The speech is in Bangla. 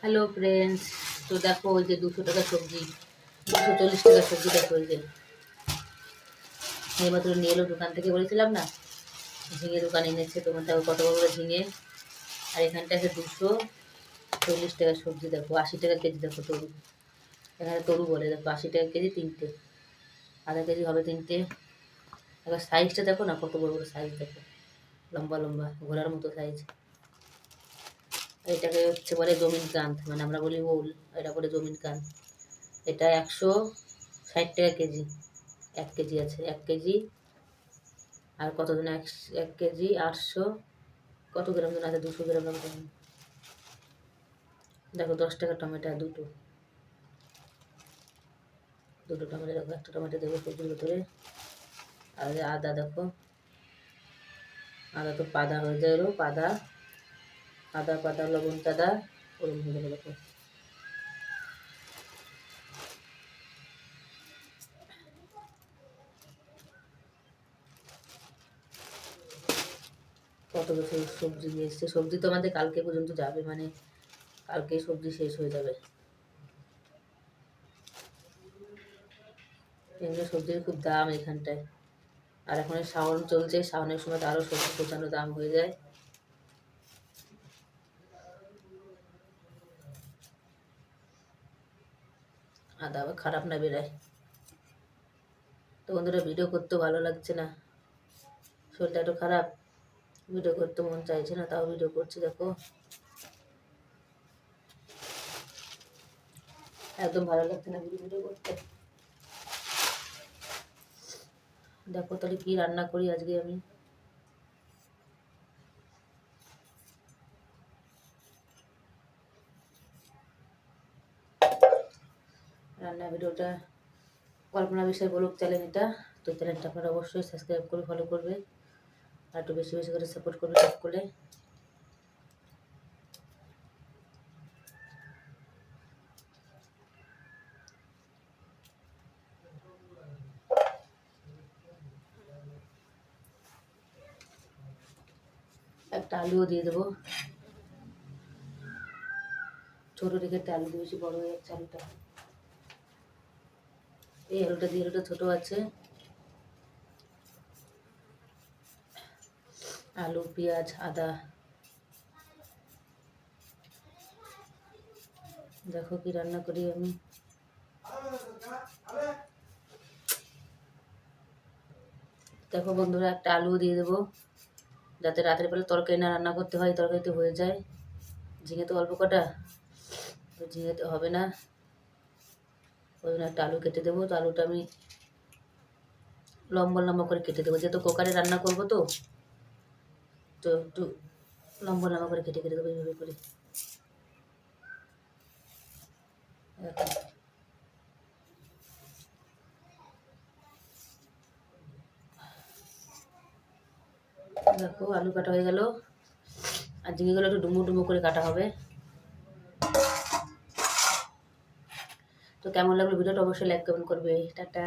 Hello friends. তো দেখো ওই যে 200 টাকা সবজি, 240 টাকা সবজি। দেখো ওই যে এইমাত্র নিয়ে এলো দোকান থেকে, বলেছিলাম না ঝিঙে দোকান এনেছে। তোমার দেখো কত বড় বড় ঝিঙে। আর এখানটা আছে 240 টাকা সবজি। দেখো 80 টাকা কেজি। দেখো তরু, এখানে তরু বলে। দেখো 80 টাকা কেজি তিনটে, আধা কেজি হবে তিনটে। এবার সাইজটা দেখো না, কত বড় বড় সাইজ। দেখো লম্বা লম্বা ঘোড়ার মতো সাইজ। এটাকে হচ্ছে বলে জমিন কান্ত, মানে আমরা বলি ওল, এটা বলে জমিন কান্ত। এটা 160 টাকা কেজি। 1 কেজি আছে, 1 কেজি। আর কত দিন 1 কেজি 800 কত গ্রাম দিন আছে, 200 গ্রাম দাম। দেখো 10 টাকা টমেটো দুটো, দুটো টমেটো। দেখো একটা টমেটো দেবো সবজির ভেতরে। আর আদা দেখো, আদা তো পাদা হয়ে যায়, পাদা আদা, পাতা লবণ চাদা ওরকম হয়ে গেলো। দেখো কত কিছু সবজি নিয়ে এসছে। সবজি তো আমাদের কালকে পর্যন্ত যাবে, মানে কালকে সবজি শেষ হয়ে যাবে। এমনি সবজির খুব দাম এখানটায়। আর এখন শ্রাবণ চলছে, শ্রাবণের সময় তো আরও সবজি প্রচণ্ড দাম হয়ে যায়। আদা আবার খারাপ না বেরায়। তো বন্ধুরা, ভিডিও করতেও ভালো লাগছে না, শরীরটা একটু খারাপ, ভিডিও করতে মন চাইছে না, তাও ভিডিও করছি। দেখো একদম ভালো লাগছে না ভিডিও করতে। দেখো তাহলে কি রান্না করি আজকে আমি। রান্না ভিডিওটা কল্পনা বিষয় বলুক চ্যানেল এটা। তো চ্যানেলটা আপনারা অবশ্যই সাবস্ক্রাইব করে ফলো করবে, আর একটু বেশি বেশি করে সাপোর্ট করবে লাইক করে। একটা আলুও দিয়ে দেবো, ছোটো রেখে একটা আলু দিয়ে, বেশি বড় হয়ে যাচ্ছে আলুটা। এই আলুটা দিয়ে, আলুটা ছোটো আছে। আলু, পেঁয়াজ, আদা। দেখো কি রান্না করি আমি। দেখো বন্ধুরা, একটা আলু দিয়ে দেবো, যাতে রাতের বেলা তরকারি না রান্না করতে হয়, তরকারিতে হয়ে যায়। ঝিঙে তো অল্প কটা, তো ঝিঙে তো হবে না, ওই জন্য একটা আলু কেটে দেবো। তো আলুটা আমি লম্বা লম্বা করে কেটে দেবো, যেহেতু কুকারে রান্না করবো, তো তো একটু লম্বা লম্বা করে কেটে কেটে দেবো এইভাবে করে। দেখো আলু কাটা হয়ে গেল, আর ঝিঙেগুলো একটু ডুমো ডুমো করে কাটা হবে। তো কেমন লাগলো ভিডিওটা অবশ্যই লাইক কমেন্ট করবে। টাটা।